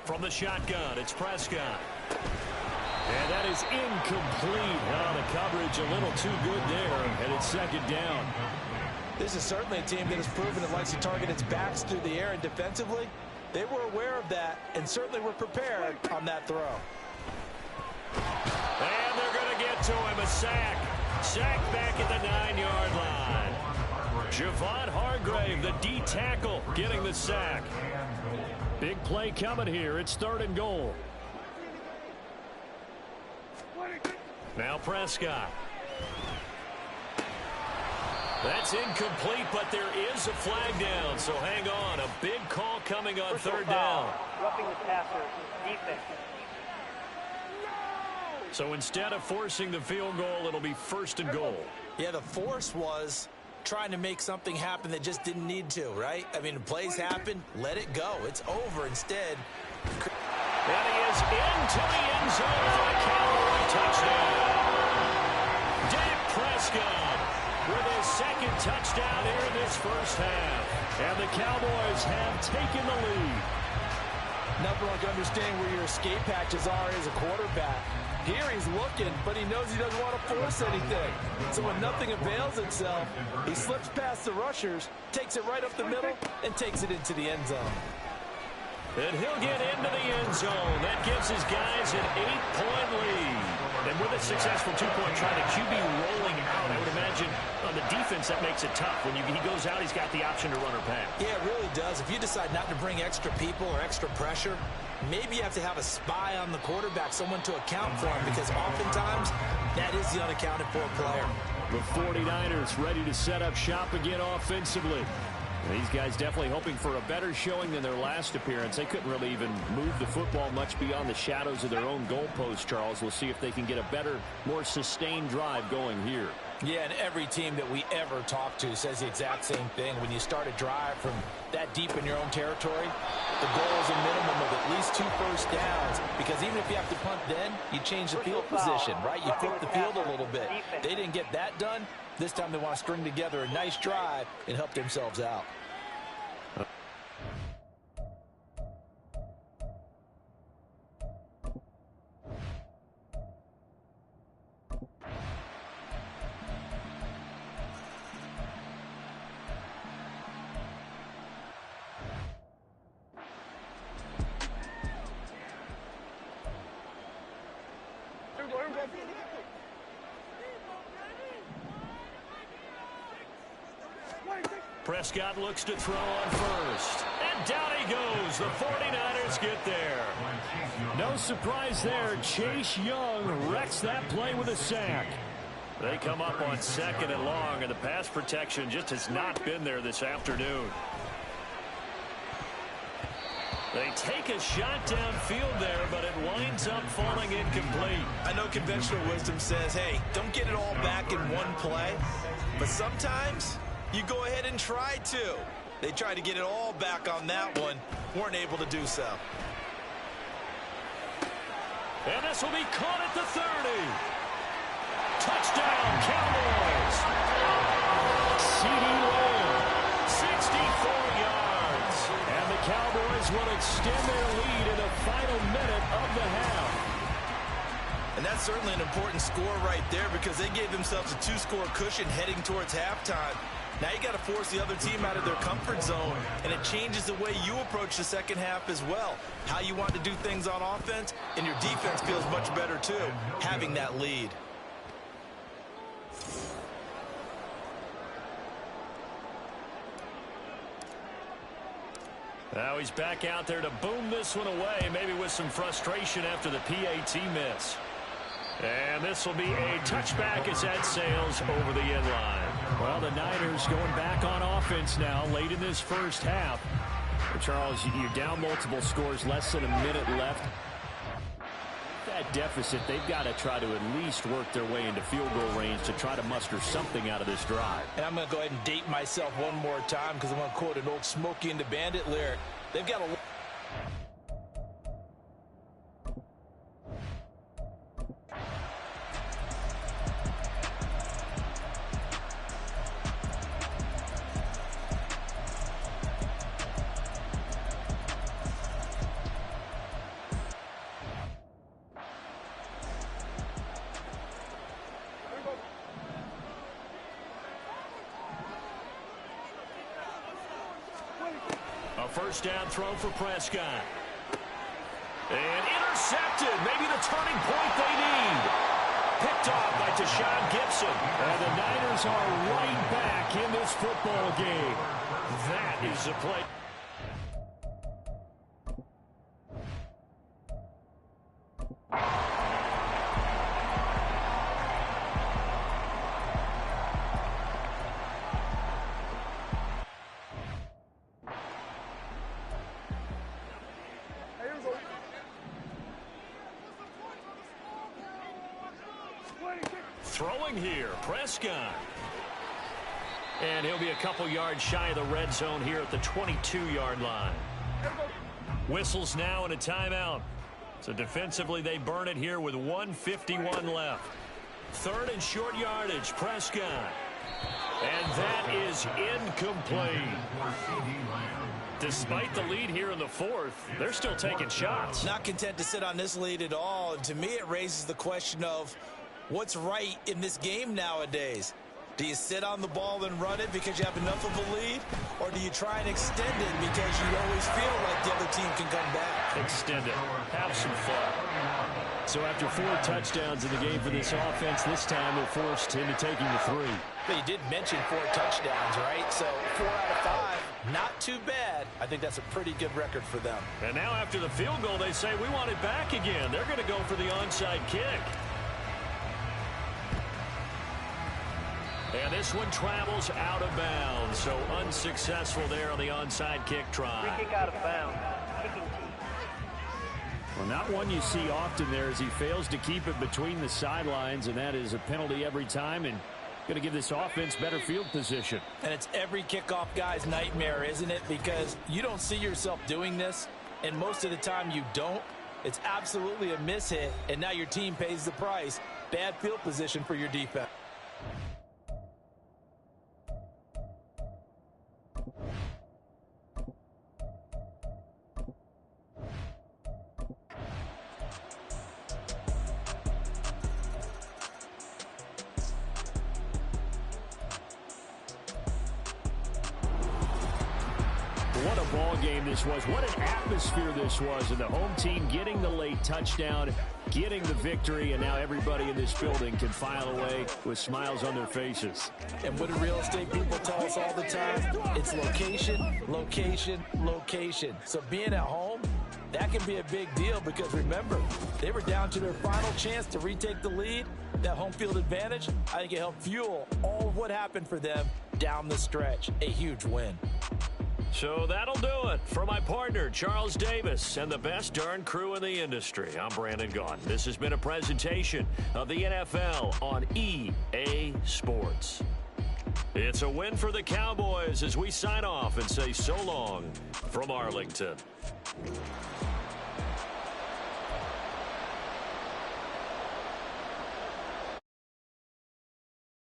From the shotgun, it's Prescott. And that is incomplete. Oh, the coverage a little too good there, and it's second down. This is certainly a team that has proven it likes to target its backs through the air, and defensively, they were aware of that and certainly were prepared on that throw. And they're going to get to him, a sack. Sack back at the 9-yard line. Javon Hargrave, the D tackle, getting the sack. Big play coming here. It's 3rd and goal. Now Prescott. That's incomplete, but there is a flag down, so hang on. A big call coming on 3rd down. Roughing the passer, defense. So instead of forcing the field goal, it'll be 1st and goal. Yeah, the force was trying to make something happen that just didn't need to, right? I mean, plays happen, let it go. It's over instead. And he is into the end zone for a Cowboy touchdown. Dak Prescott with his 2nd touchdown here in this first half. And the Cowboys have taken the lead. Nothing like understanding where your escape hatches are as a quarterback. Here he's looking, but he knows he doesn't want to force anything. So when nothing avails itself, he slips past the rushers, takes it right up the middle, and takes it into the end zone. And he'll get into the end zone. That gives his guys an 8-point lead. And with a successful 2-point try, the QB rolling out, I would imagine on the defense that makes it tough. When he goes out, he's got the option to run or pass. Yeah, it really does. If you decide not to bring extra people or extra pressure, maybe you have to have a spy on the quarterback, someone to account for him, because oftentimes that is the unaccounted for player. The 49ers ready to set up shop again offensively. These guys definitely hoping for a better showing than their last appearance. They couldn't really even move the football much beyond the shadows of their own goalpost, Charles. We'll see if they can get a better, more sustained drive going here. Yeah, and every team that we ever talk to says the exact same thing. When you start a drive from that deep in your own territory, the goal is a minimum of at least 2 first downs, because even if you have to punt then, you change the field position, right? You flip the field a little bit. They didn't get that done. This time they want to string together a nice drive and help themselves out. Prescott looks to throw on first. And down he goes. The 49ers get there. No surprise there. Chase Young wrecks that play with a sack. They come up on 2nd and long, and the pass protection just has not been there this afternoon. They take a shot downfield there, but it winds up falling incomplete. I know conventional wisdom says, hey, don't get it all back in one play. But sometimes you go ahead and try to. They tried to get it all back on that one. Weren't able to do so. And this will be caught at the 30. Touchdown, Cowboys. CeeDee Lamb, 64 yards. And the Cowboys will extend their lead in the final minute of the half. And that's certainly an important score right there, because they gave themselves a 2-score cushion heading towards halftime. Now you got to force the other team out of their comfort zone, and it changes the way you approach the second half as well. How you want to do things on offense, and your defense feels much better too, having that lead. Now he's back out there to boom this one away, maybe with some frustration after the PAT miss. And this will be a touchback as that sails over the end line. Well, the Niners going back on offense now late in this first half. Well, Charles, you're down multiple scores, less than a minute left. That deficit, they've got to try to at least work their way into field goal range to try to muster something out of this drive. And I'm going to go ahead and date myself one more time, because I'm going to quote an old Smokey and the Bandit lyric. They've got a... A first down throw for Prescott. And intercepted. Maybe the turning point they need. Picked off by Deshaun Gibson. And the Niners are right back in this football game. That is the play. Throwing here, Prescott. And he'll be a couple yards shy of the red zone here at the 22-yard line. Whistles now and a timeout. So defensively, they burn it here with 1:51 left. Third and short yardage, Prescott. And that is incomplete. Despite the lead here in the fourth, they're still taking shots. Not content to sit on this lead at all. And to me, it raises the question of what's right in this game nowadays. Do you sit on the ball and run it because you have enough of a lead? Or do you try and extend it because you always feel like the other team can come back? Extend it. Have some fun. So after 4 touchdowns in the game for this offense, this time they're forced into taking the 3. But you did mention 4 touchdowns, right? So 4 out of 5, not too bad. I think that's a pretty good record for them. And now after the field goal, they say, we want it back again. They're going to go for the onside kick. And this one travels out of bounds, so unsuccessful there on the onside kick try. Free kick out of bounds. Kicking team. Well, not one you see often there as he fails to keep it between the sidelines, and that is a penalty every time and going to give this offense better field position. And it's every kickoff guy's nightmare, isn't it? Because you don't see yourself doing this, and most of the time you don't. It's absolutely a mishit, and now your team pays the price. Bad field position for your defense. What a ball game this was. What an atmosphere this was. And the home team getting the late touchdown, getting the victory, and now everybody in this building can file away with smiles on their faces. And what do real estate people tell us all the time? It's location, location, location. So being at home, that can be a big deal because remember, they were down to their final chance to retake the lead. That home field advantage, I think it helped fuel all of what happened for them down the stretch. A huge win. So that'll do it for my partner, Charles Davis, and the best darn crew in the industry. I'm Brandon Gaughan. This has been a presentation of the NFL on EA Sports. It's a win for the Cowboys as we sign off and say so long from Arlington.